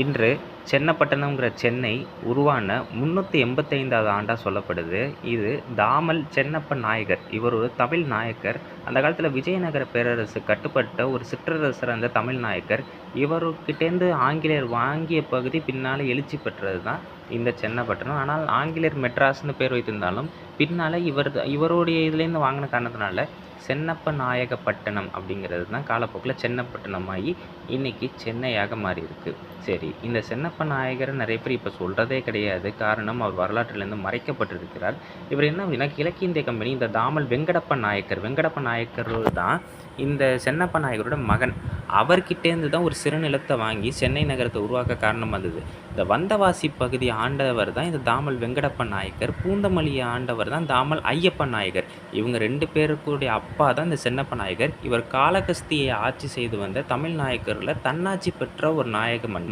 இன்று சென்னப்பட்டணம்ங்கிற சென்னை உருவான 385வது ஆண்டா சொல்லப்படுது. இது தாமல் சென்னப்ப நாயகர். இவர் ஒரு தமிழ் நாயக்கர். அந்த காலத்தில விஜயநகர பேரரசு கட்டுப்பட்ட ஒரு சிற்றரசர் அந்த தமிழ் நாயக்கர். இவருகிட்டேருந்து ஆங்கிலேயர் வாங்கிய பகுதி பின்னால எழுச்சி பெற்றது தான் இந்த சென்னப்பட்டணம். ஆனால் ஆங்கிலேயர் மெட்ராஸ்ன்னு பேர் வைத்திருந்தாலும், பின்னால இவருடைய இதுலேருந்து வாங்கின காரணத்தினால சென்னப்ப நாயகப்பட்டினம் அப்படிங்கிறது தான் காலப்போக்கில சென்னப்பட்டினமாகி இன்னைக்கு சென்னையாக மாறியிருக்கு. சரி, இந்த சென்னப்ப நாயகரை நிறைய பேர் இப்போ சொல்கிறதே கிடையாது. காரணம், அவர் வரலாற்றிலிருந்து மறைக்கப்பட்டிருக்கிறார். இவர் என்ன அப்படின்னா, கிழக்கிந்திய கம்பெனி இந்த தாமல் வெங்கடப்ப நாயக்கர் தான் இந்த சென்னப்ப நாயகரோட மகன். அவர்கிட்டேருந்து தான் ஒரு சிறுநிலத்தை வாங்கி சென்னை நகரத்தை உருவாக்க காரணமாக இருந்தது. இந்த வந்தவாசி பகுதி ஆண்டவர் தான் இந்த தாமல் வெங்கடப்ப நாயக்கர். பூந்தமல்லியை ஆண்டவர் தான் தாமல் ஐயப்ப நாயகர். இவங்க 2 பேருக்குடைய அப்பா தான் இந்த சென்னப்ப நாயகர். இவர் காளகஸ்தியை ஆட்சி செய்து வந்த தமிழ் நாயக்கரில் தன்னாட்சி பெற்ற ஒரு நாயக மன்னன்.